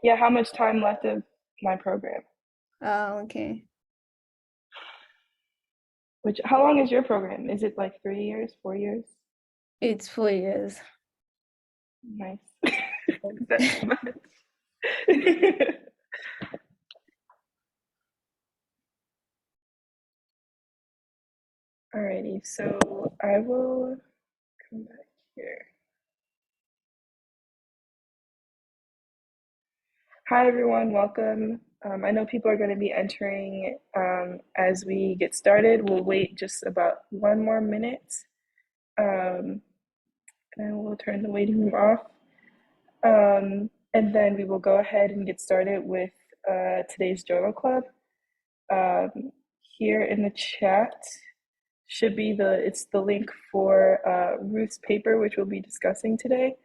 Yeah, how much time left of my program? Oh, okay. How long is your program? Is it like 3 years, 4 years? It's 4 years. Nice. That's much. Alrighty, so I will come back here. Hi everyone, welcome. I know people are going to be entering as we get started. We'll wait just about 1 more minute, and we'll turn the waiting room off. And then we will go ahead and get started with today's journal club. Um, Here in the chat should be it's the link for Ruth's paper, which we'll be discussing today.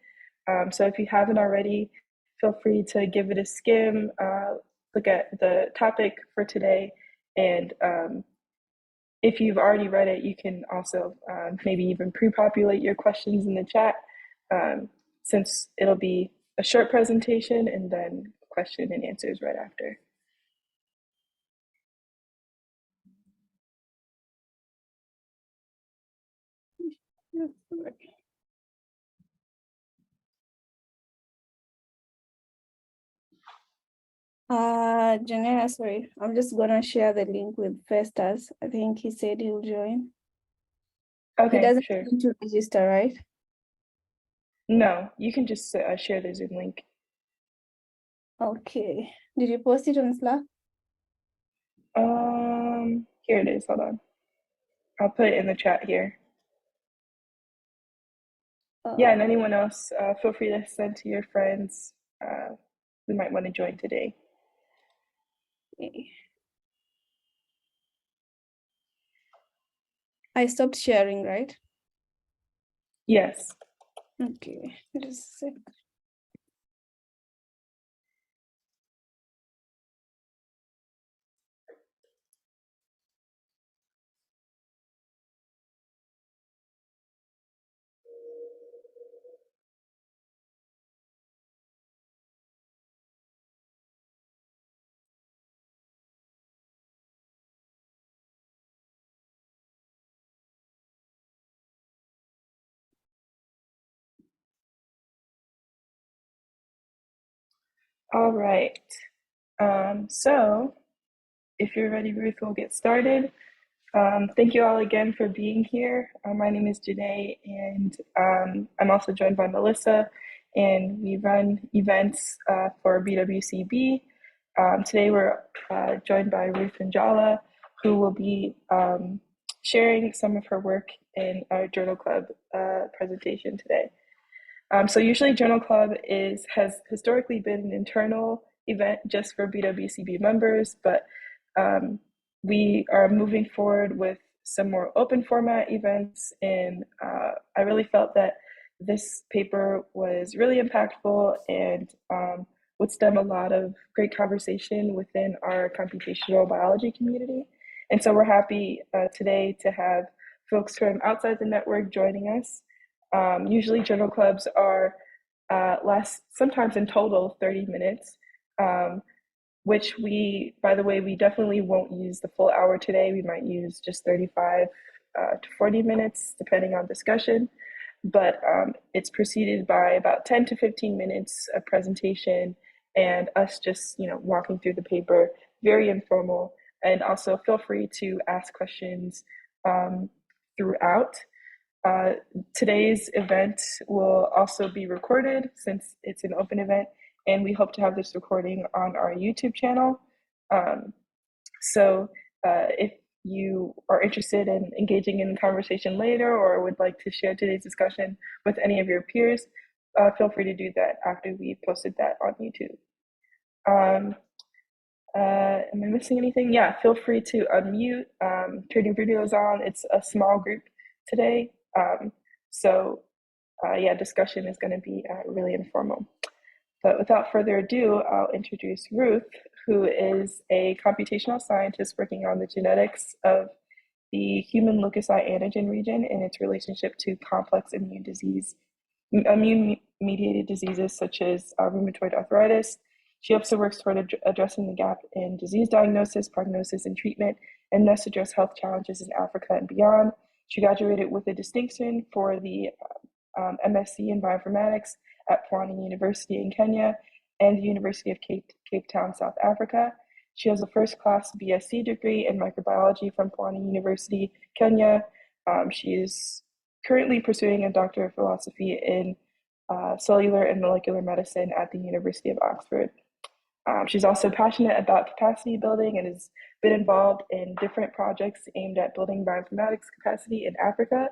So if you haven't already, feel free to give it a skim, look at the topic for today, and if you've already read it, you can also maybe even pre-populate your questions in the chat, since it'll be a short presentation and then question and answers right after. Janela, sorry. I'm just gonna share the link with Festus. I think he said he'll join. He Okay, doesn't sure. need to register, right? No, you can just share the Zoom link. Okay. Did you post it on Slack? Here it is. Hold on. I'll put it in the chat here. Yeah, and anyone else, feel free to send to your friends who might want to join today. Okay. I stopped sharing, right? Yes. Okay, just a sec. All right. So if you're ready, Ruth, we'll get started. Thank you all again for being here. My name is Janae, and I'm also joined by Melissa, and we run events for BWCB. Today we're joined by Ruth Nanjala, who will be sharing some of her work in our Journal Club presentation today. So usually Journal Club has historically been an internal event just for BWCB members, but we are moving forward with some more open format events, and I really felt that this paper was really impactful and would stem a lot of great conversation within our computational biology community. And so we're happy today to have folks from outside the network joining us. Usually journal clubs are last sometimes in total 30 minutes, which by the way, we definitely won't use the full hour today. We might use just 35 to 40 minutes, depending on discussion. But it's preceded by about 10 to 15 minutes of presentation and us just, walking through the paper, very informal. And also feel free to ask questions throughout. Today's event will also be recorded since it's an open event, and we hope to have this recording on our YouTube channel. So if you are interested in engaging in conversation later or would like to share today's discussion with any of your peers, feel free to do that after we posted that on YouTube. Am I missing anything? Yeah, feel free to unmute, turn your videos on. It's a small group today. So yeah, discussion is going to be really informal. But without further ado, I'll introduce Ruth, who is a computational scientist working on the genetics of the human leukocyte antigen region and its relationship to complex immune-mediated diseases such as rheumatoid arthritis She also works toward addressing the gap in disease diagnosis, prognosis, and treatment, and thus address health challenges in Africa and beyond. She graduated with a distinction for the MSc in bioinformatics at Pwani University in Kenya and the University of Cape Town, South Africa. She has a first-class BSc degree in microbiology from Pwani University, Kenya. She is currently pursuing a Doctor of Philosophy in cellular and molecular medicine at the University of Oxford. She's also passionate about capacity building and has been involved in different projects aimed at building bioinformatics capacity in Africa.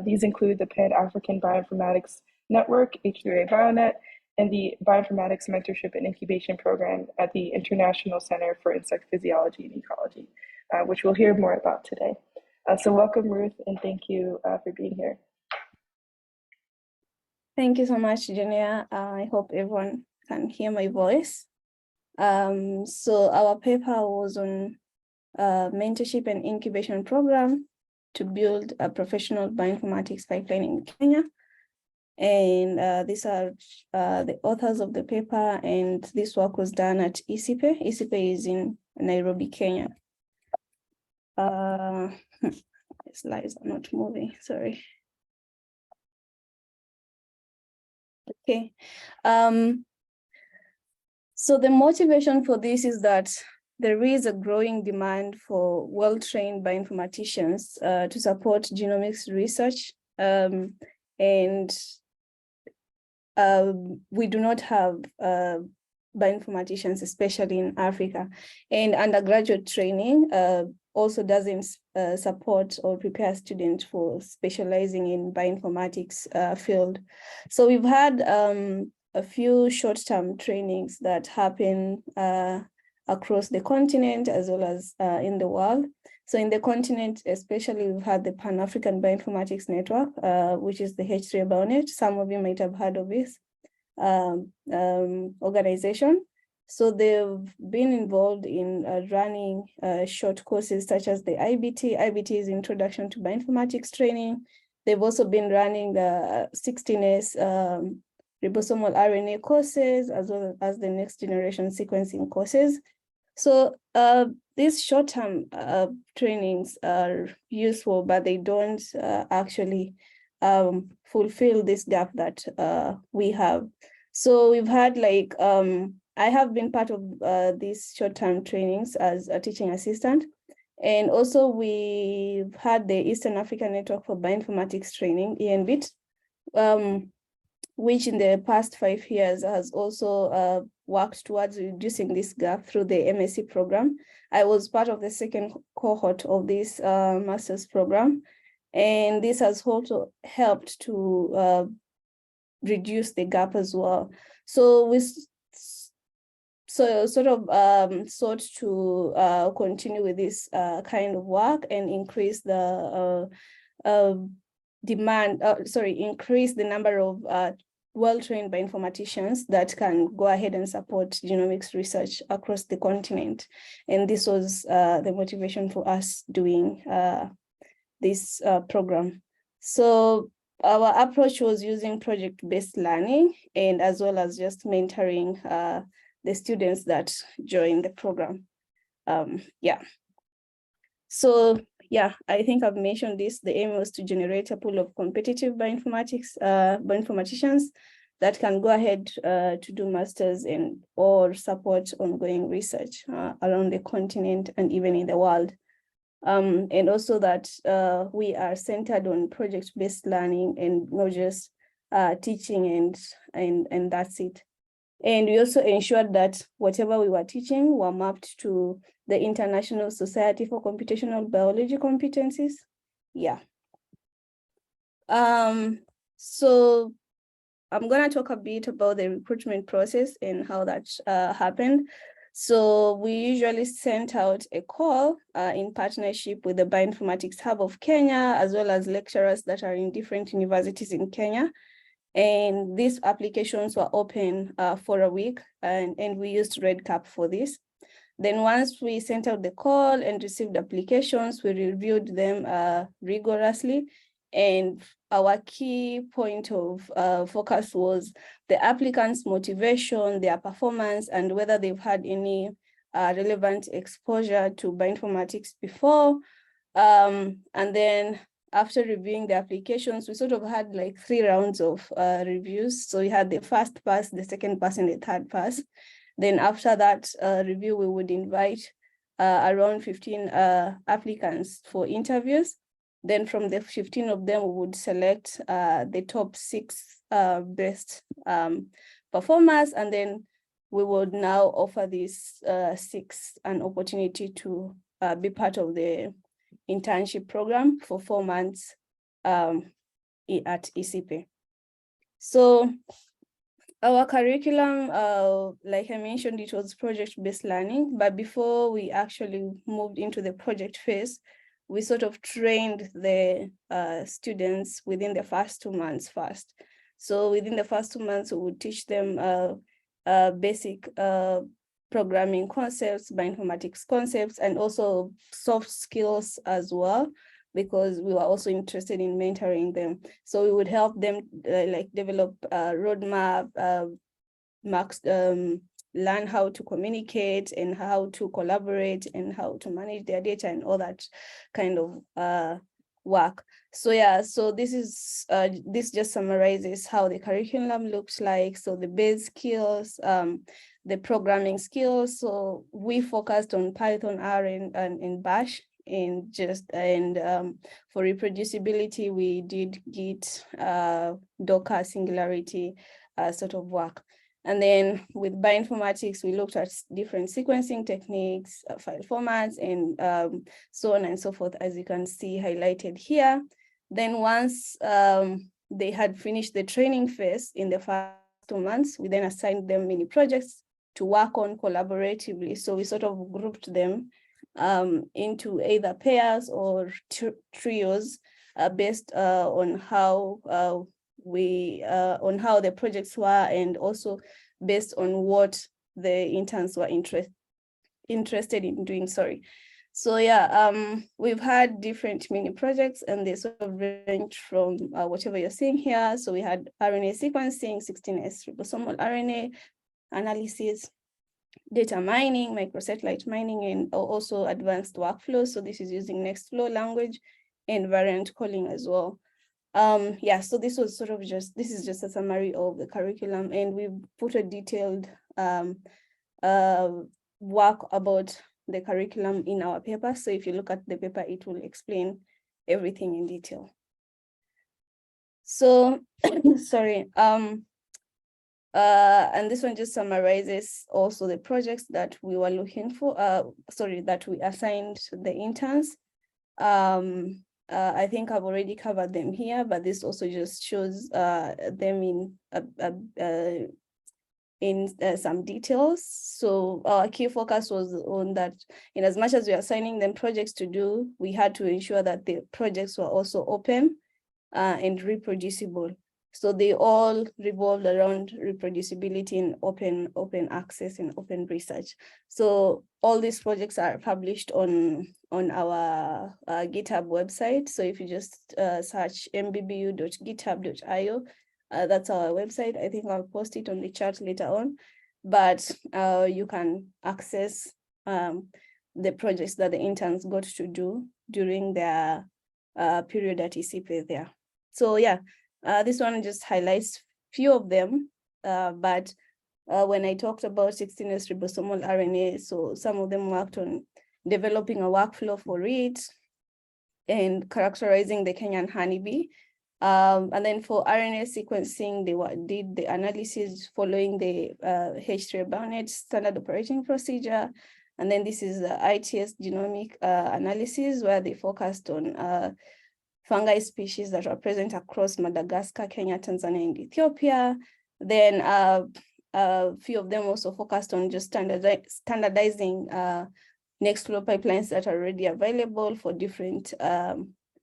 These include the Pan-African Bioinformatics Network, H3A BioNet, and the Bioinformatics Mentorship and Incubation Program at the International Center for Insect Physiology and Ecology, which we'll hear more about today. So welcome, Ruth, and thank you for being here. Thank you so much, Jenia. I hope everyone can hear my voice. So our paper was on mentorship and incubation program to build a professional bioinformatics pipeline in Kenya. And these are the authors of the paper, and this work was done at ISIPE. ISIPE is in Nairobi, Kenya. Slides are not moving, sorry. Okay. So the motivation for this is that there is a growing demand for well-trained bioinformaticians to support genomics research, and we do not have bioinformaticians, especially in Africa. And undergraduate training also doesn't support or prepare students for specializing in bioinformatics field. So we've had a few short-term trainings that happen across the continent as well as in the world. So in the continent, especially, we've had the Pan-African Bioinformatics Network, which is the H3A BioNet. Some of you might have heard of this organization. So they've been involved in running short courses such as the IBT. IBT is Introduction to Bioinformatics Training. They've also been running the 16S ribosomal RNA courses, as well as the next generation sequencing courses. So these short-term trainings are useful, but they don't actually fulfill this gap that we have. So we've had like, I have been part of these short-term trainings as a teaching assistant. And also we've had the Eastern African Network for Bioinformatics Training, ENBIT, which in the past 5 years has also worked towards reducing this gap through the MSc program. I was part of the second cohort of this master's program, and this has also helped to reduce the gap as well. So we sort of sought to continue with this kind of work and increase the increase the number of well-trained bioinformaticians that can go ahead and support genomics research across the continent. And this was the motivation for us doing this program. So our approach was using project-based learning, and as well as just mentoring the students that join the program. So yeah, I think I've mentioned this. The aim was to generate a pool of competitive bioinformaticians that can go ahead to do masters or support ongoing research around the continent and even in the world. And also that we are centered on project-based learning and not just teaching and that's it. And we also ensured that whatever we were teaching were mapped to the International Society for Computational Biology competencies. Yeah. So I'm going to talk a bit about the recruitment process and how that happened. So we usually sent out a call in partnership with the Bioinformatics Hub of Kenya, as well as lecturers that are in different universities in Kenya. And these applications were open for a week, and we used RedCap for this. Then once we sent out the call and received applications, we reviewed them rigorously And our key point of focus was the applicants' motivation, their performance, and whether they've had any relevant exposure to bioinformatics before. And then after reviewing the applications, we sort of had like 3 rounds of reviews. So we had the first pass, the second pass, and the third pass. Then after that review, we would invite around 15 applicants for interviews. Then from the 15 of them, we would select the top 6 best performers, and then we would now offer these 6 an opportunity to be part of the internship program for 4 months at ECP. So our curriculum, like I mentioned, it was project-based learning, but before we actually moved into the project phase, we sort of trained the students within the first 2 months first. So within the first 2 months, we would teach them basic programming concepts, bioinformatics concepts, and also soft skills as well, because we were also interested in mentoring them. So we would help them like develop a roadmap, learn how to communicate and how to collaborate and how to manage their data and all that kind of work. So yeah, so this is this just summarizes how the curriculum looks like. So the base skills, the programming skills. So we focused on Python, R, and Bash. And for reproducibility, we did Git, Docker, Singularity sort of work. And then with bioinformatics, we looked at different sequencing techniques, file formats, and so on and so forth, as you can see highlighted here. Then once they had finished the training phase in the first 2 months, we then assigned them mini projects to work on collaboratively. So we sort of grouped them into either pairs or trios based on how on how the projects were, and also based on what the interns were interested in doing. So yeah, we've had different mini projects, and they sort of range from whatever you're seeing here. So we had RNA sequencing, 16S ribosomal RNA analysis, data mining, microsatellite mining, and also advanced workflows. So this is using Nextflow language and variant calling as well. Yeah, so this was sort of this is just a summary of the curriculum, and we've put a detailed work about the curriculum in our paper. So if you look at the paper, it will explain everything in detail. So, sorry, and this one just summarizes also the projects that we were looking for, that we assigned the interns. I think I've already covered them here, but this also just shows them in some details. So our key focus was on that, in as much as we are assigning them projects to do, we had to ensure that the projects were also open and reproducible. So they all revolved around reproducibility and open access and open research. So all these projects are published on our GitHub website. So if you just search mbbu.github.io, that's our website. I think I'll post it on the chat later on, but you can access the projects that the interns got to do during their period at ECP there. So yeah, this one just highlights few of them, but when I talked about 16S ribosomal RNA, so some of them worked on developing a workflow for it and characterizing the Kenyan honeybee. And then for RNA sequencing, they did the analysis following the H3 bionet standard operating procedure. And then this is the ITS genomic analysis, where they focused on fungi species that are present across Madagascar, Kenya, Tanzania, and Ethiopia. Then a few of them also focused on just standardizing Nextflow pipelines that are already available for different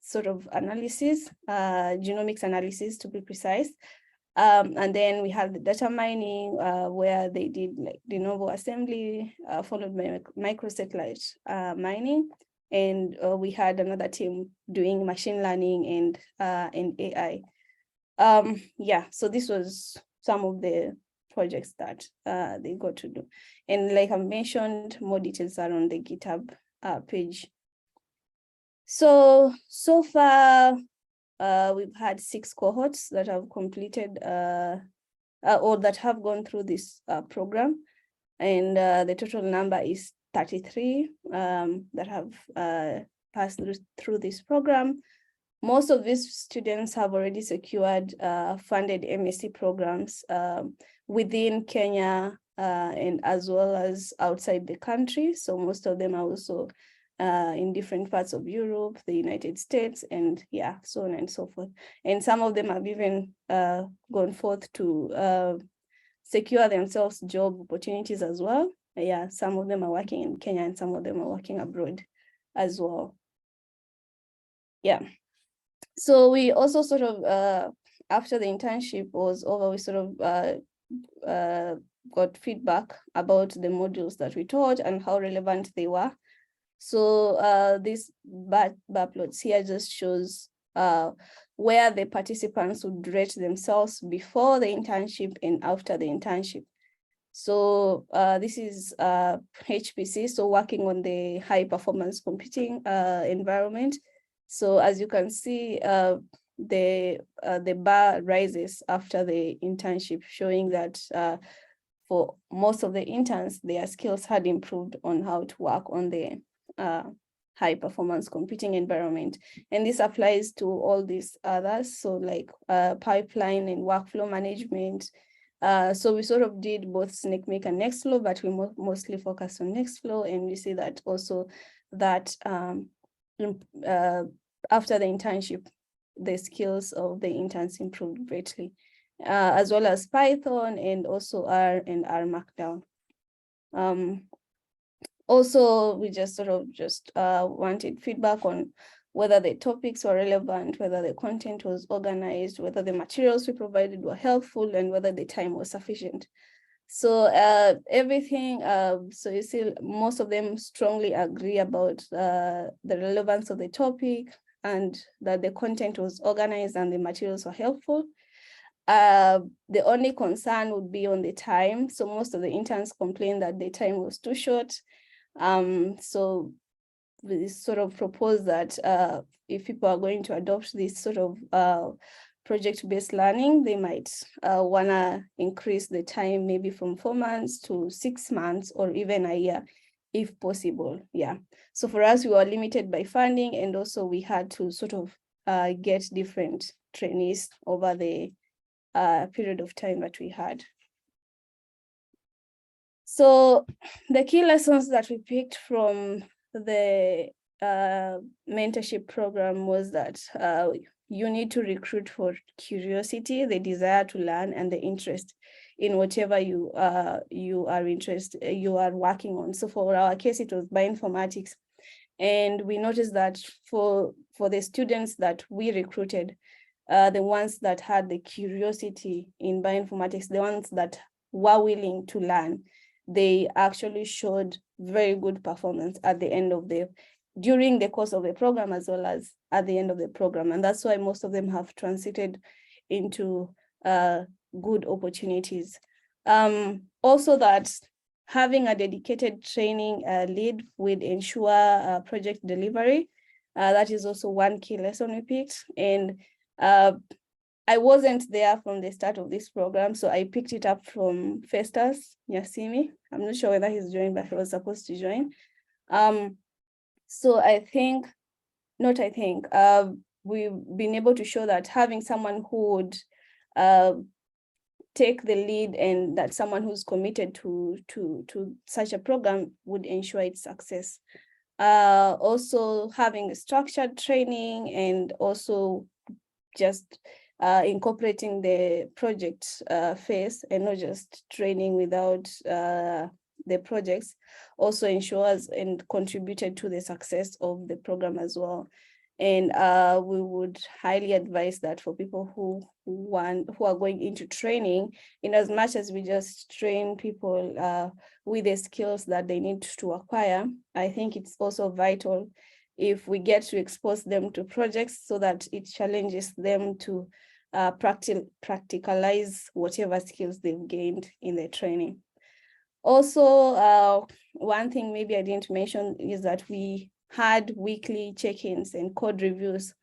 sort of analysis, genomics analysis to be precise. And then we have the data mining, where they did like de novo assembly, followed by microsatellite mining. and we had another team doing machine learning and AI. Yeah, so this was some of the projects that they got to do. And like I mentioned, more details are on the GitHub page. So far, we've had 6 cohorts that have completed or that have gone through this program. And the total number is 33 that have passed through this program. Most of these students have already secured funded MSc programs within Kenya and as well as outside the country. So most of them are also in different parts of Europe, the United States, and yeah, so on and so forth. And some of them have even gone forth to secure themselves job opportunities as well. Yeah, some of them are working in Kenya and some of them are working abroad as well. Yeah. So we also sort of, after the internship was over, we sort of got feedback about the modules that we taught and how relevant they were. So this bar plots here just shows where the participants would rate themselves before the internship and after the internship. So this is HPC, so working on the high performance computing environment. So as you can see, the bar rises after the internship, showing that for most of the interns, their skills had improved on how to work on the high performance computing environment. And this applies to all these others, so like pipeline and workflow management. So we sort of did both SnakeMake and Nextflow, but we mostly focused on Nextflow, and we see that also that after the internship, the skills of the interns improved greatly, as well as Python and also R and R Markdown. Also, we just sort of wanted feedback on whether the topics were relevant, whether the content was organized, whether the materials we provided were helpful, and whether the time was sufficient. So everything, so you see most of them strongly agree about the relevance of the topic and that the content was organized and the materials were helpful. The only concern would be on the time. So most of the interns complained that the time was too short. So we sort of propose that if people are going to adopt this sort of project-based learning, they might wanna increase the time maybe from 4 months to 6 months or even a year, if possible. Yeah. So for us, we were limited by funding, and also we had to sort of get different trainees over the period of time that we had. So the key lessons that we picked from the mentorship program was that you need to recruit for curiosity, the desire to learn, and the interest in whatever you are working on. So for our case, it was bioinformatics, and we noticed that for the students that we recruited, the ones that had the curiosity in bioinformatics, the ones that were willing to learn, they actually showed very good performance at the end of during the course of the program, as well as at the end of the program. And that's why most of them have transited into good opportunities. Also that having a dedicated training lead would ensure project delivery. That is also one key lesson we picked. And I wasn't there from the start of this program, so I picked it up from Festus Nyasimi. I'm not sure whether he's joined, but he was supposed to join. So we've been able to show that having someone who would take the lead, and that someone who's committed to such a program would ensure its success. Also having structured training, and also just incorporating the project phase and not just training without the projects also ensures and contributed to the success of the program as well. And we would highly advise that for people who are going into training, in as much as we just train people with the skills that they need to acquire, I think it's also vital if we get to expose them to projects so that it challenges them to practicalize whatever skills they've gained in the training. Also, one thing maybe I didn't mention is that we had weekly check-ins and code reviews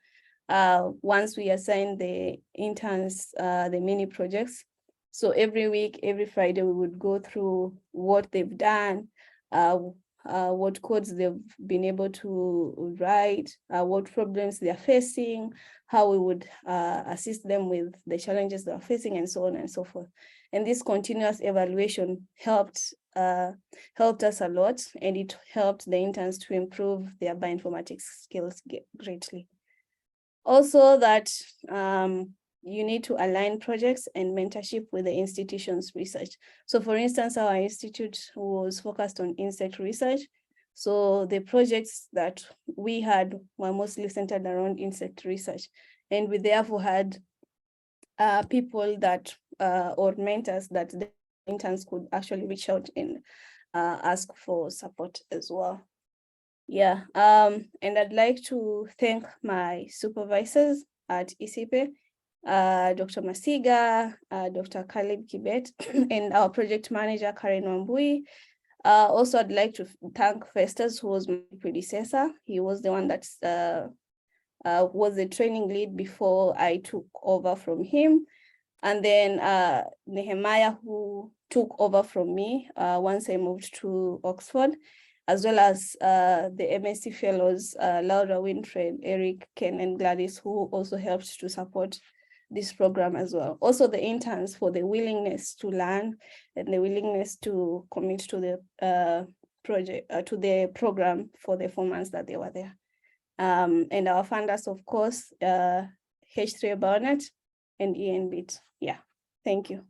once we assign the interns the mini projects. So every week, every Friday, we would go through what they've done, what codes they've been able to write, what problems they're facing, how we would assist them with the challenges they're facing, and so on and so forth. And this continuous evaluation helped us a lot, and it helped the interns to improve their bioinformatics skills greatly. Also, that you need to align projects and mentorship with the institution's research. So for instance, our institute was focused on insect research. So the projects that we had were mostly centered around insect research. And we therefore had people that, or mentors that the interns could actually reach out and ask for support as well. Yeah, and I'd like to thank my supervisors at ISIPE, Dr. Masiga, Dr. Caleb Kibet, and our project manager, Karen Wambui. Also, I'd like to thank Festus, who was my predecessor. He was the one that was the training lead before I took over from him. And then Nehemiah, who took over from me once I moved to Oxford, as well as the MSc fellows, Laura, Winfred, Eric, Ken, and Gladys, who also helped to support this program as well. Also the interns for the willingness to learn and the willingness to commit to the project, to the program for the 4 months that they were there. And our funders, of course, H3 Barnett and ENBIT. Yeah, thank you.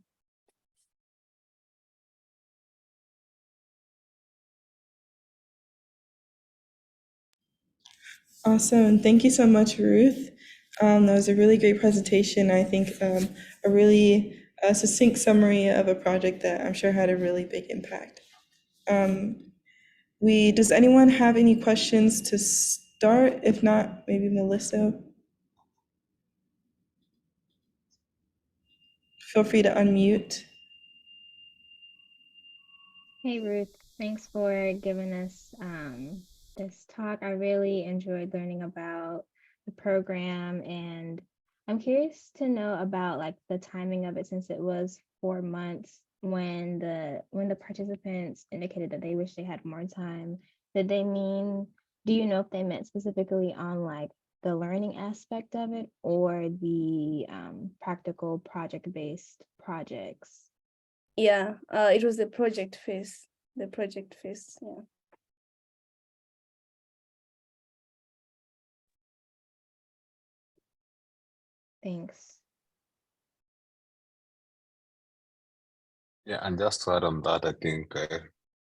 Awesome. Thank you so much, Ruth. That was a really great presentation. I think a really succinct summary of a project that I'm sure had a really big impact. Does anyone have any questions to start? If not, maybe Melissa. Feel free to unmute. Hey Ruth, thanks for giving us this talk. I really enjoyed learning about the program, and I'm curious to know about like the timing of it, since it was 4 months when the participants indicated that they wish they had more time. Did they mean, do you know if they meant specifically on like the learning aspect of it or the practical project-based projects? Yeah, it was the project phase. Yeah. Thanks. Yeah, and just to add on that, I think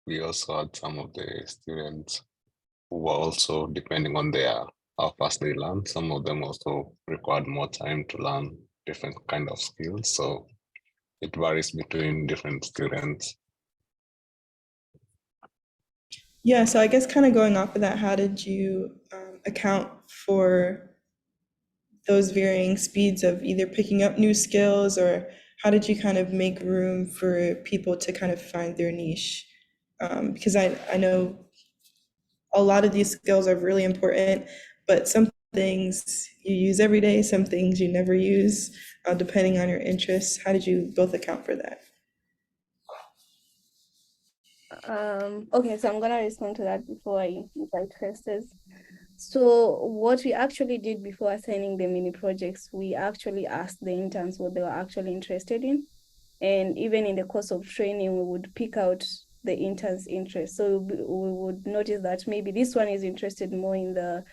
we also had some of the students who were also, depending on how fast they learn, some of them also required more time to learn different kind of skills. So it varies between different students. Yeah, so I guess kind of going off of that, how did you account for those varying speeds of either picking up new skills, or how did you kind of make room for people to kind of find their niche? Because I know a lot of these skills are really important, but some things you use every day, some things you never use, depending on your interests. How did you both account for that? Okay, so I'm gonna respond to that before I invite Festus. So what we actually did before assigning the mini projects, we actually asked the interns what they were actually interested in. And even in the course of training, we would pick out the intern's interest. So we would notice that maybe this one is interested more in the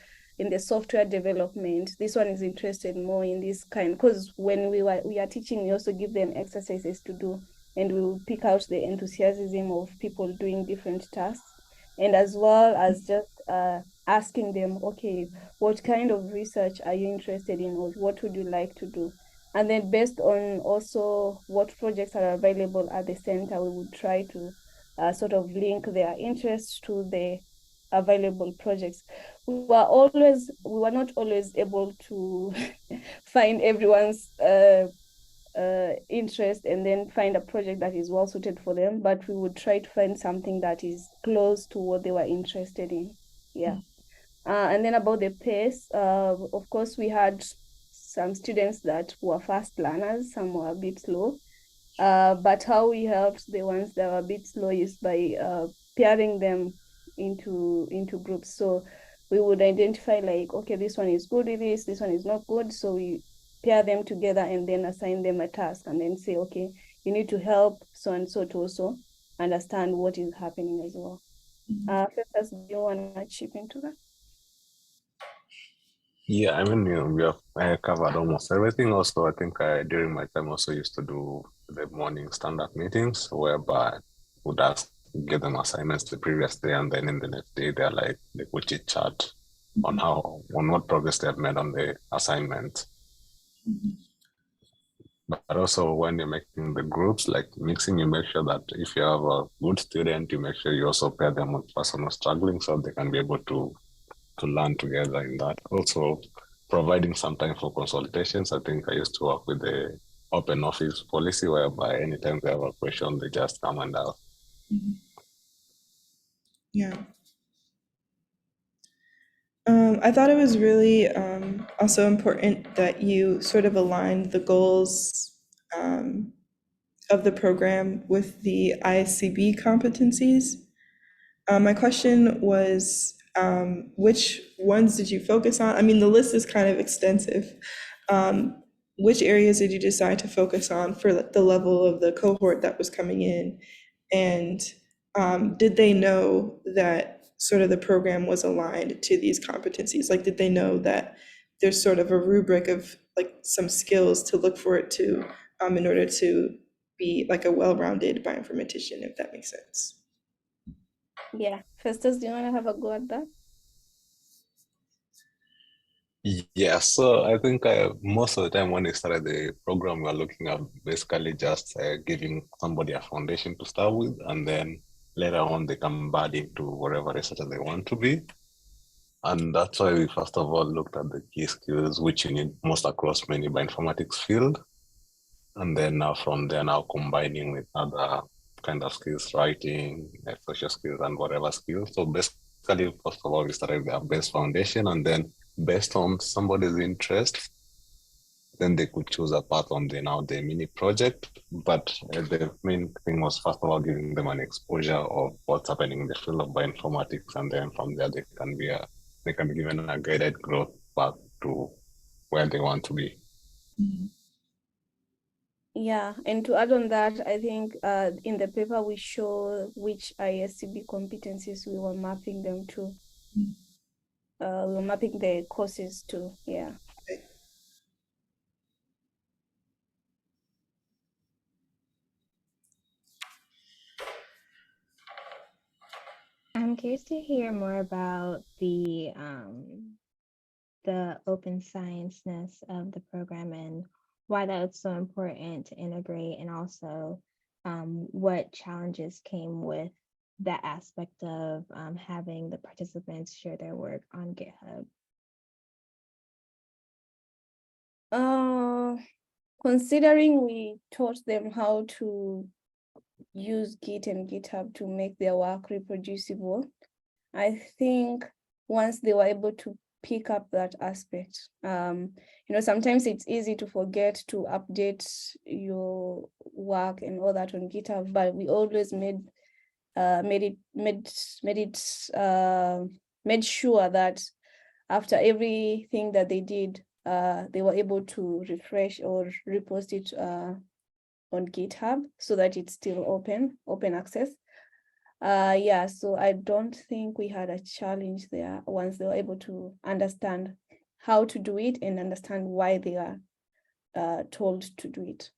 software development. This one is interested more in this kind, because when we are teaching, we also give them exercises to do, and we will pick out the enthusiasm of people doing different tasks. And as well as just asking them, okay, what kind of research are you interested in, or what would you like to do? And then based on also what projects are available at the center, we would try to sort of link their interests to the available projects. were not always able to find everyone's interest and then find a project that is well suited for them, but we would try to find something that is close to what they were interested in. Yeah. And then about the pace, of course, we had some students that were fast learners, some were a bit slow. But how we helped the ones that were a bit slow is by pairing them into groups. So we would identify like, okay, this one is good with this one is not good. So we pair them together and then assign them a task and then say, okay, you need to help so and so to also understand what is happening as well. Festus, do you want to chip into that? Yeah, I mean, we have covered almost everything. Also, I think during my time also used to do the morning stand-up meetings whereby would ask, give them assignments the previous day, and then in the next day they're like they would chit chat on what progress they have made on the assignment. But also when you're making the groups, like mixing, you make sure that if you have a good student, you make sure you also pair them with person who's struggling so they can be able to learn together in that. Also, providing some time for consultations. I think I used to work with the open office policy whereby anytime they have a question, they just come and ask. Yeah. I thought it was really also important that you sort of aligned the goals of the program with the ISCB competencies. My question was, which ones did you focus on? I mean, the list is kind of extensive. Which areas did you decide to focus on for the level of the cohort that was coming in? And did they know that sort of the program was aligned to these competencies? Like, did they know that there's sort of a rubric of like some skills to look for it to in order to be like a well-rounded bioinformatician, if that makes sense? Yeah. Festus, do you want to have a go at that? Yeah, so I think most of the time when they started the program, we are looking at basically just giving somebody a foundation to start with, and then later on they can bud into whatever researcher they want to be. And that's why we first of all looked at the key skills which you need most across many bioinformatics field. And then now from there now combining with other kind of skills, writing, social skills and whatever skills. So basically, first of all, we started with our base foundation, and then based on somebody's interest, then they could choose a path on the mini project. But the main thing was first of all giving them an exposure of what's happening in the field of bioinformatics, and then from there they can be given a guided growth path to where they want to be. Yeah, and to add on that, I think in the paper we show which ISCB competencies we were mapping them to. We were mapping the courses to, yeah. I'm curious to hear more about the open science-ness of the program and why that was so important to integrate, and also what challenges came with that aspect of having the participants share their work on GitHub. Considering we taught them how to use Git and GitHub to make their work reproducible, I think once they were able to pick up that aspect, sometimes it's easy to forget to update your work and all that on GitHub, but we always made sure that after everything that they did, they were able to refresh or repost it on GitHub so that it's still open access. Yeah, so I don't think we had a challenge there once they were able to understand how to do it and understand why they are told to do it.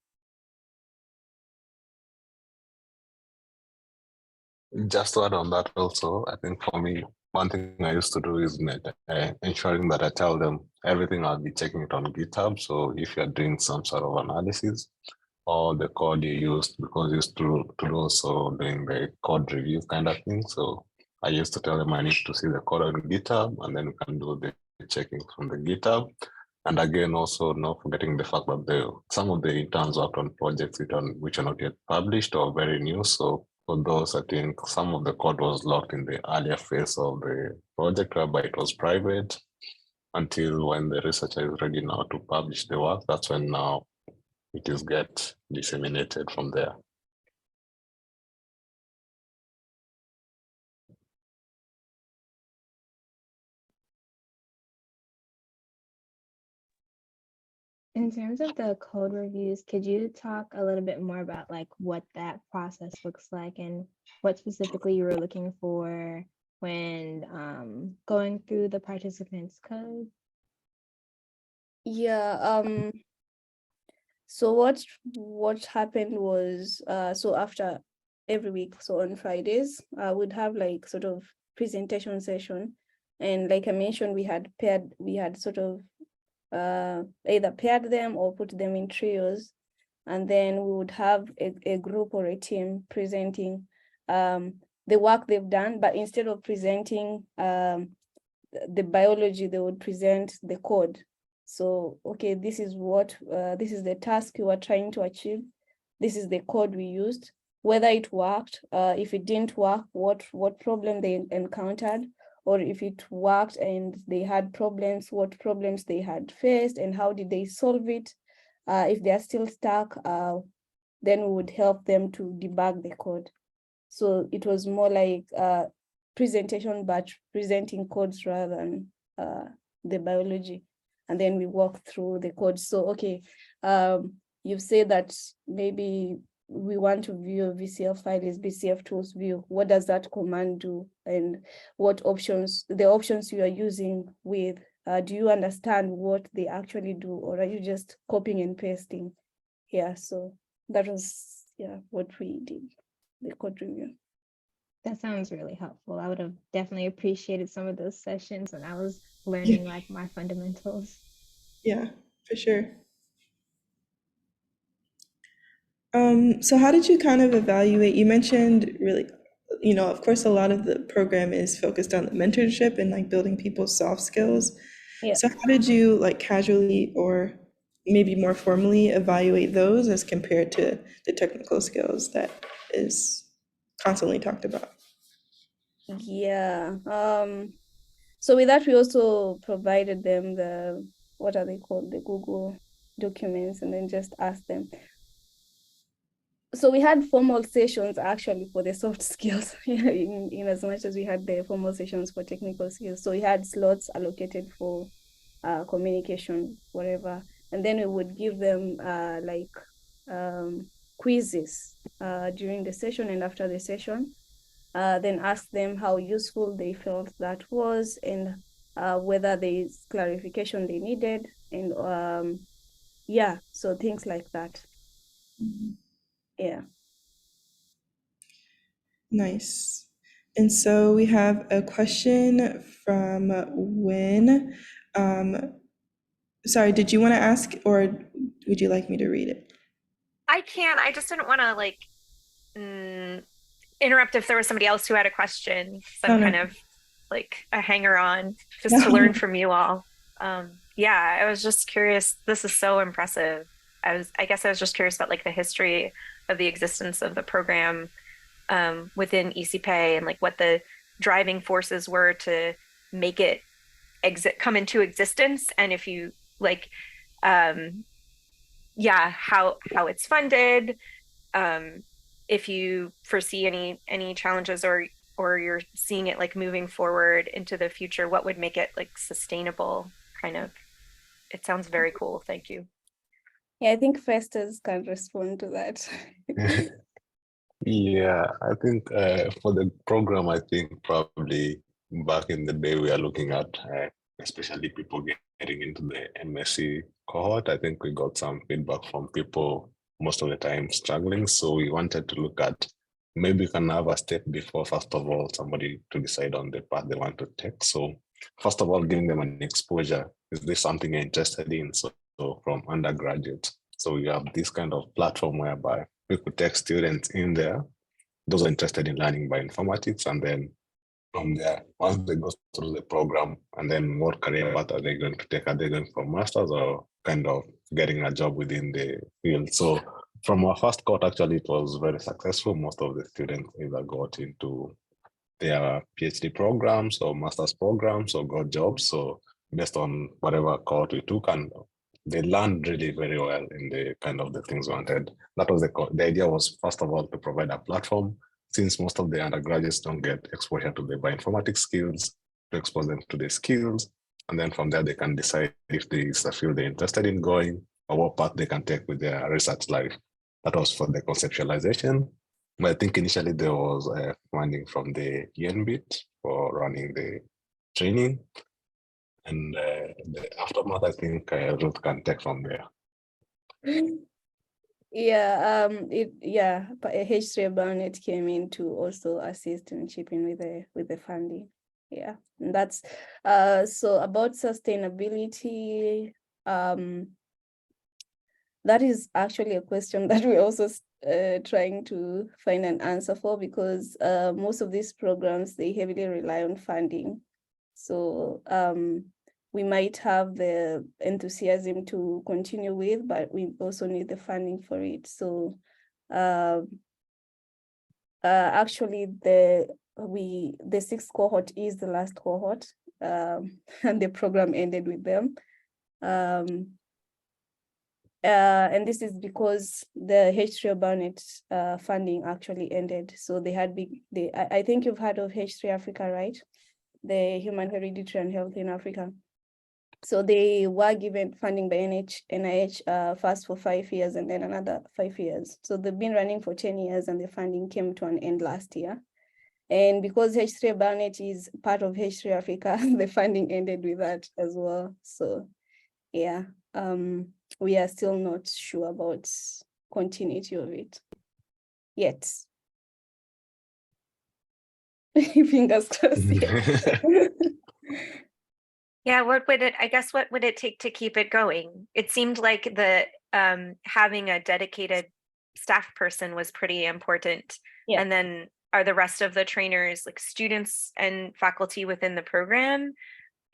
Just to add on that also, I think for me, one thing I used to do is ensuring that I tell them everything I'll be checking it on GitHub. So if you're doing some sort of analysis, all the code you used, because you used to do also doing the code review kind of thing. So I used to tell them I need to see the code on GitHub, and then we can do the checking from the GitHub. And again, also not forgetting the fact that some of the interns worked on projects which are not yet published or very new. So for those, I think some of the code was locked in the earlier phase of the project, whereby it was private until when the researcher is ready now to publish the work. That's when now it is get disseminated from there. In terms of the code reviews, could you talk a little bit more about like what that process looks like and what specifically you were looking for when going through the participants' code? Yeah. So what happened was so after every week, so on Fridays, we'd have like sort of presentation session, and like I mentioned, we had sort of either paired them or put them in trios, and then we would have a group or a team presenting the work they've done, but instead of presenting the biology, they would present the code. So, okay, this is the task you are trying to achieve. This is the code we used, whether it worked, if it didn't work, what problem they encountered, or if it worked and they had problems, what problems they had faced and how did they solve it. If they are still stuck, then we would help them to debug the code. So it was more like presentation, but presenting codes rather than the biology. And then we walk through the code. So, okay, you've said that maybe we want to view a VCF file is BCF tools view. What does that command do? And what options, the options you are using with, do you understand what they actually do, or are you just copying and pasting? Yeah, so that was, yeah, what we did, the code review. That sounds really helpful. I would have definitely appreciated some of those sessions when I was learning like my fundamentals. Yeah, for sure. So how did you kind of evaluate? You mentioned really, of course, a lot of the program is focused on the mentorship and like building people's soft skills. Yeah. So how did you like casually or maybe more formally evaluate those as compared to the technical skills that is constantly talked about? Yeah. So with that, we also provided them the, what are they called? The Google documents, and then just asked them. So we had formal sessions actually for the soft skills in as much as we had the formal sessions for technical skills. So we had slots allocated for communication, whatever. And then we would give them quizzes during the session and after the session. Then ask them how useful they felt that was, and whether there is clarification they needed, and yeah, so things like that. Yeah. Nice. And so we have a question from Win. Sorry, did you want to ask, or would you like me to read it? I can. I just didn't want to like interrupt if there was somebody else who had a question. So I'm kind of like a hanger on just to learn from you all. Yeah, I was just curious. This is so impressive. I guess I was just curious about like the history of the existence of the program within ECPay and like what the driving forces were to make it come into existence, and if you like yeah, how it's funded, if you foresee any challenges, or you're seeing it like moving forward into the future, what would make it like sustainable kind of. It sounds very cool. Thank you. Yeah, I think Festus can respond to that. Yeah, I think for the program, I think probably back in the day we are looking at especially people getting into the MSc cohort. I think we got some feedback from people most of the time struggling. So we wanted to look at maybe we can have a step before, first of all, somebody to decide on the path they want to take. So first of all, giving them an exposure. Is this something you're interested in? So from undergraduate. So we have this kind of platform whereby we could take students in there, those are interested in learning bioinformatics, and then from there, once they go through the program, and then what career path are they going to take? Are they going for masters or kind of getting a job within the field? So from our first cohort, actually, it was very successful. Most of the students either got into their PhD programs or master's programs or got jobs. So based on whatever cohort we took, and they learned really very well in the kind of the things we wanted. That was the idea was, first of all, to provide a platform, since most of the undergraduates don't get exposure to the bioinformatics skills, to expose them to the skills. And then from there, they can decide if there is a field they're interested in going or what path they can take with their research life. That was for the conceptualization. But I think initially there was funding from the ENBIT for running the training. And the aftermath, I think Ruth can take from there. Yeah, H3 Barnett came in to also assist and chip in with the funding. Yeah, and that's so about sustainability. That is actually a question that we're also trying to find an answer for, because most of these programs, they heavily rely on funding. So we might have the enthusiasm to continue with, but we also need the funding for it. So actually the sixth cohort is the last cohort, and the program ended with them. And this is because the H3 Barnett funding actually ended. So they had I think you've heard of H3 Africa, right? The Human Hereditary and Health in Africa. So they were given funding by NIH first for 5 years and then another 5 years. So they've been running for 10 years and the funding came to an end last year. And because H3 Barnett is part of H3 Africa, the funding ended with that as well. So yeah, we are still not sure about continuity of it yet. Fingers crossed. Yeah, what would it take to keep it going? It seemed like the having a dedicated staff person was pretty important. Yeah. And then are the rest of the trainers like students and faculty within the program?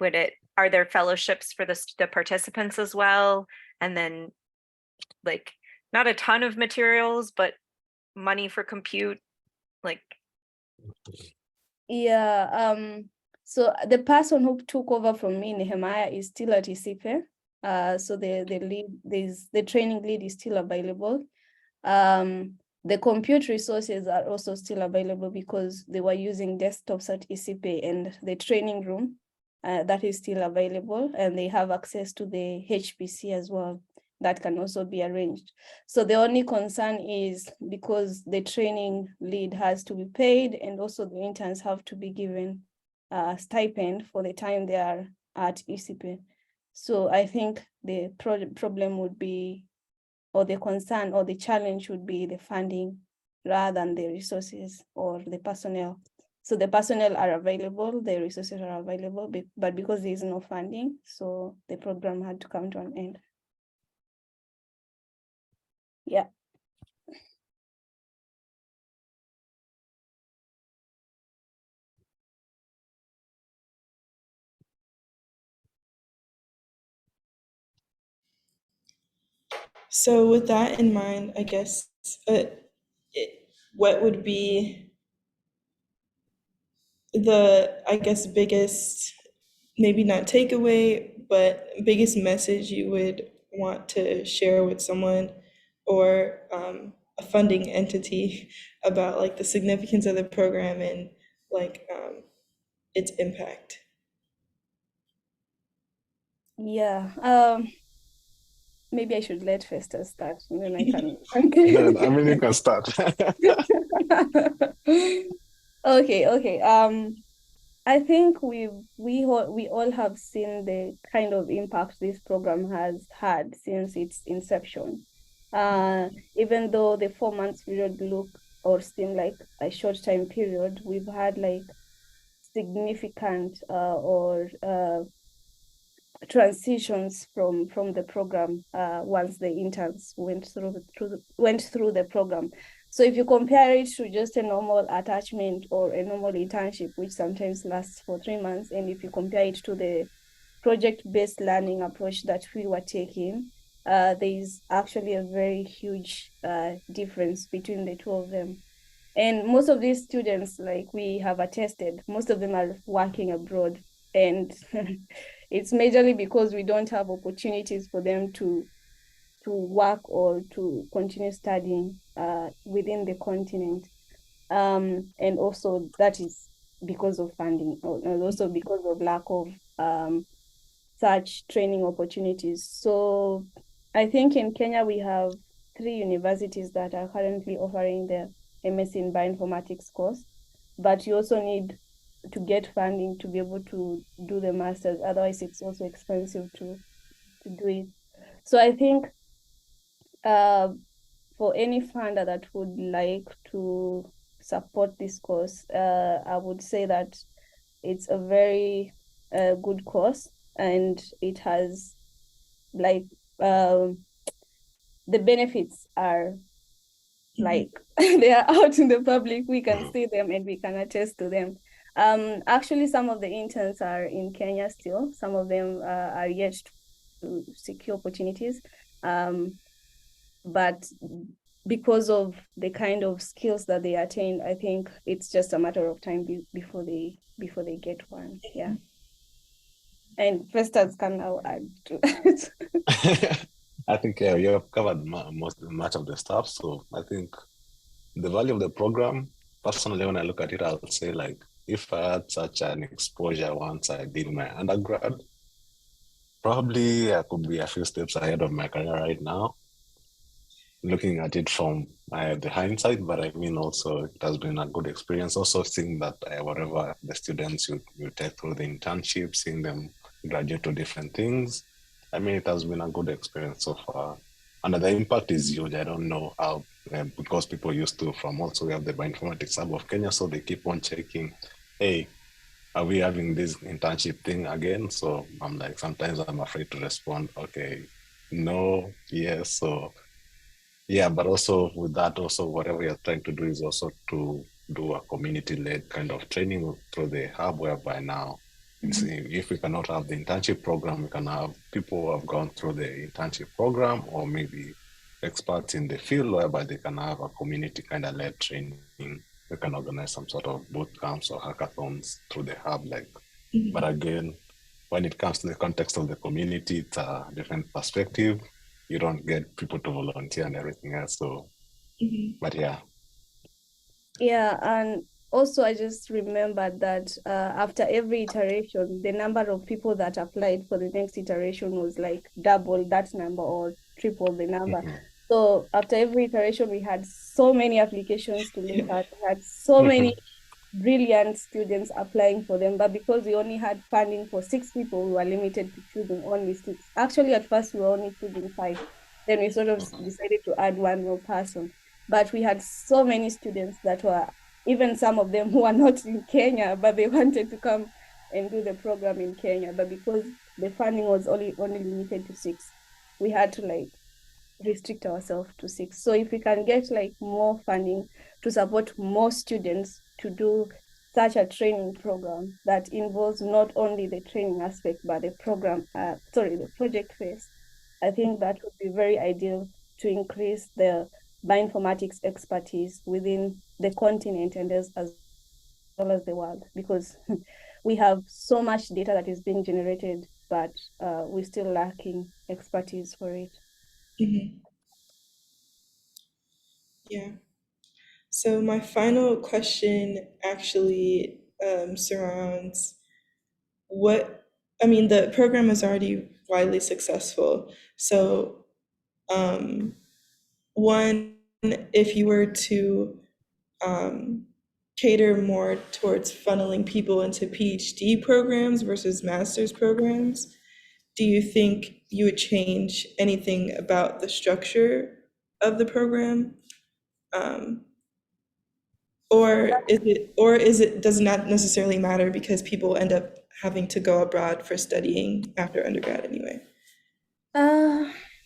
Are there fellowships for the participants as well? And then like not a ton of materials, but money for compute, like. Yeah, so the person who took over from me, Nehemiah, is still at ISIPE. So the training lead is still available. The compute resources are also still available because they were using desktops at ISIPE, and the training room that is still available, and they have access to the HPC as well. That can also be arranged. So the only concern is because the training lead has to be paid, and also the interns have to be given a stipend for the time they are at ISIPE. So I think the problem would be, or the concern or the challenge would be the funding rather than the resources or the personnel. So the personnel are available, the resources are available, but because there is no funding, so the program had to come to an end. Yeah. So with that in mind, I guess, what would be the biggest, maybe not takeaway, but biggest message you would want to share with someone, or a funding entity, about like the significance of the program and like its impact? Yeah, maybe I should let Festus start, and then I can. I mean, you can start. Okay. I think we all have seen the kind of impact this program has had since its inception. Even though the 4 months period look or seem like a short time period, we've had like significant transitions from the program once the interns went through the program. So if you compare it to just a normal attachment or a normal internship, which sometimes lasts for 3 months, and if you compare it to the project-based learning approach that we were taking, there is actually a very huge difference between the two of them. And most of these students, like we have attested, most of them are working abroad. And it's majorly because we don't have opportunities for them to work or to continue studying within the continent. And also that is because of funding, and also because of lack of such training opportunities. So I think in Kenya, we have 3 universities that are currently offering the MSc in bioinformatics course, but you also need to get funding to be able to do the master's. Otherwise, it's also expensive to do it. So I think for any funder that would like to support this course, I would say that it's a very good course, and it has like the benefits are like they are out in the public. We can see them and we can attest to them. Actually, some of the interns are in Kenya still. Some of them are yet to secure opportunities. But because of the kind of skills that they attain, I think it's just a matter of time before they get one. Yeah. And Festus can now add to that. I think you have covered much of the stuff. So I think the value of the program, personally, when I look at it, I'll say like, if I had such an exposure once I did my undergrad, probably I could be a few steps ahead of my career right now, looking at it from the hindsight, but I mean also it has been a good experience. Also seeing that whatever the students you take through the internship, seeing them graduate to different things, I mean, it has been a good experience so far. And the impact is huge. I don't know how, because people used to, from also we have the bioinformatics hub of Kenya, so they keep on checking, hey, are we having this internship thing again? So I'm like, sometimes I'm afraid to respond, okay, no, yes. So yeah, but also with that, also whatever you're trying to do is also to do a community-led kind of training through the hub, whereby now, if we cannot have the internship program, we can have people who have gone through the internship program, or maybe experts in the field, whereby they can have a community kind of led training. We can organize some sort of boot camps or hackathons through the hub, like. But again, when it comes to the context of the community, it's a different perspective. You don't get people to volunteer and everything else. So, but yeah. Yeah, and also I just remembered that after every iteration, the number of people that applied for the next iteration was like double that number or triple the number. So after every iteration, we had so many applications to look at. We had so many brilliant students applying for them, but because we only had funding for 6 people, we were limited to choosing only 6. Actually, at first we were only choosing 5. Then we sort of decided to add one more person. But we had so many students that were, even some of them who are not in Kenya, but they wanted to come and do the program in Kenya. But because the funding was only limited to 6, we had to like restrict ourselves to 6. So if we can get like more funding to support more students to do such a training program that involves not only the training aspect, but the the project phase, I think that would be very ideal to increase the bioinformatics expertise within the continent and as well as the world, because we have so much data that is being generated, but we're still lacking expertise for it. Yeah. So my final question actually surrounds the program is already widely successful. So one, if you were to cater more towards funneling people into PhD programs versus master's programs, do you think you would change anything about the structure of the program? Does it not necessarily matter because people end up having to go abroad for studying after undergrad anyway?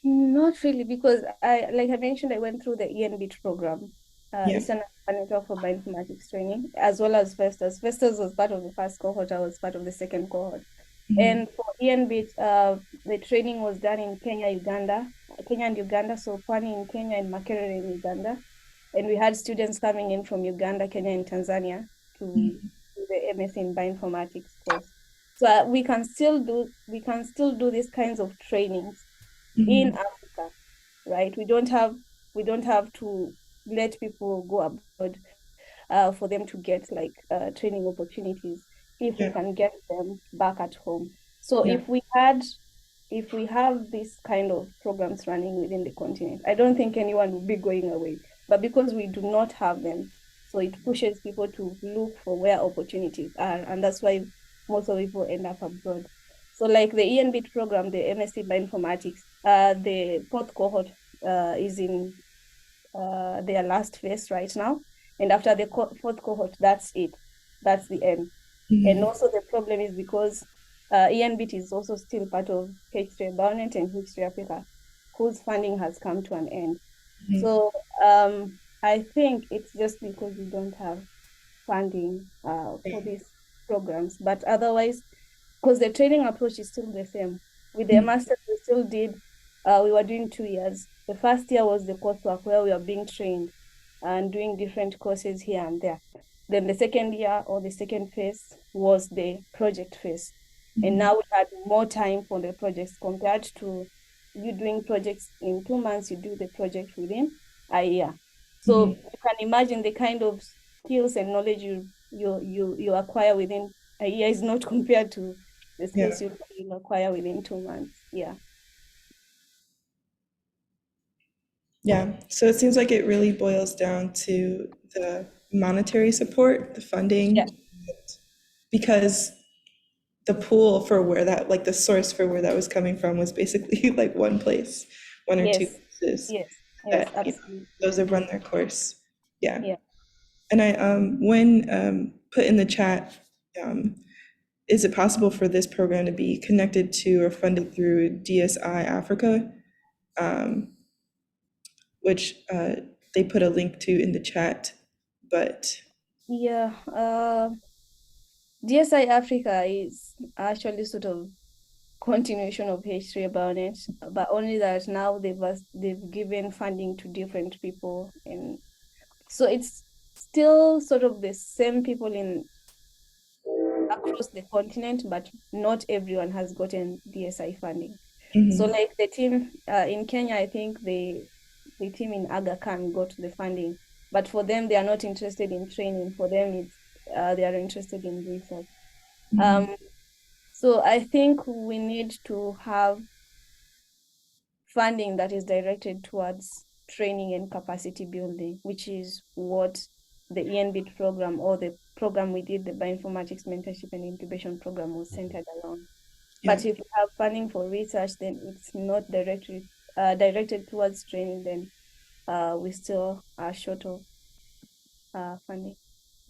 Not really, because like I mentioned, I went through the ENBIT program. Eastern Africa Network for Bioinformatics Training, as well as Festus. Festus was part of the first cohort. I was part of the second cohort. And for ENBIT, the training was done in Kenya and Uganda. So Pwani in Kenya and Makerere in Uganda. And we had students coming in from Uganda, Kenya, and Tanzania to do the MS in bioinformatics course. So we can still do these kinds of trainings in Africa, right? We don't have to let people go abroad for them to get like training opportunities if we can get them back at home. So if we have this kind of programs running within the continent, I don't think anyone will be going away. But because we do not have them, so it pushes people to look for where opportunities are, and that's why most of people end up abroad. So like the ENBIT program, the MSc Bioinformatics, the fourth cohort is in their last phase right now. And after the fourth cohort, that's it. That's the end. And also the problem is because ENBIT is also still part of H3 Bionet and H3 Africa, whose funding has come to an end. So I think it's just because we don't have funding for these programs. But otherwise, because the training approach is still the same. With the masters, we still did, we were doing 2 years. The first year was the coursework where we were being trained and doing different courses here and there. Then the second year or the second phase was the project phase. And now we had more time for the projects compared to you doing projects in 2 months, you do the project within a year. So you can imagine the kind of skills and knowledge you acquire within a year is not compared to the skills you acquire within 2 months. Yeah, so it seems like it really boils down to the monetary support, the funding, because the pool for where that, like the source for where that was coming from was basically like one place, one or two places that absolutely. those have run their course. And I when put in the chat, is it possible for this program to be connected to or funded through DSI Africa, which they put a link to in the chat, but DSI Africa is actually sort of continuation of H3 about it, but only that now they've given funding to different people, and so it's still sort of the same people in across the continent, but not everyone has gotten DSI funding. So like the team in Kenya, I think the team in Aga Khan got the funding, but for them, they are not interested in training. For them, it's they are interested in research. So I think we need to have funding that is directed towards training and capacity building, which is what the ENBIT program or the program we did, the bioinformatics mentorship and incubation program, was centered around. But if we have funding for research, then it's not directed towards training, then we still are short of funding.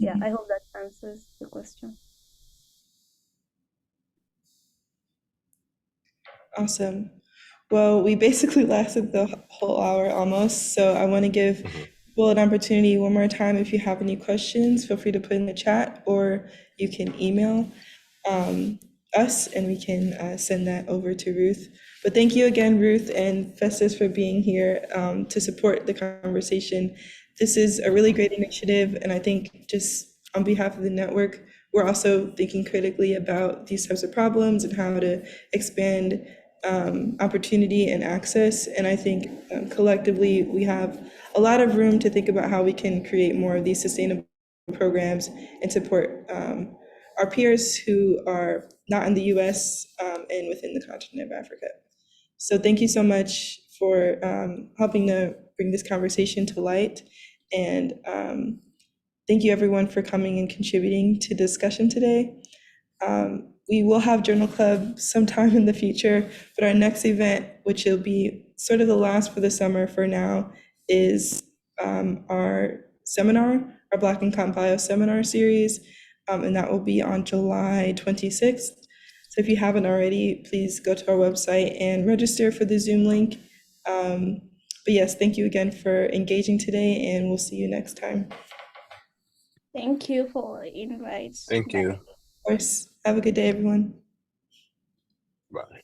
I hope that answers the question. Awesome. Well, we basically lasted the whole hour almost, so I want to give people an opportunity one more time. If you have any questions, feel free to put in the chat, or you can email us and we can send that over to Ruth. But thank you again, Ruth and Festus, for being here to support the conversation. This is a really great initiative, and I think just on behalf of the network, we're also thinking critically about these types of problems and how to expand opportunity and access. And I think collectively we have a lot of room to think about how we can create more of these sustainable programs and support our peers who are not in the US and within the continent of Africa. So thank you so much for helping to bring this conversation to light. And thank you everyone for coming and contributing to the discussion today. We will have Journal Club sometime in the future, but our next event, which will be sort of the last for the summer for now, is our seminar, our Black and Comp Bio seminar series, and that will be on July 26th. So if you haven't already, please go to our website and register for the Zoom link. But yes, thank you again for engaging today, and we'll see you next time. Thank you for the invite. Thank you. Of course. Have a good day, everyone. Bye.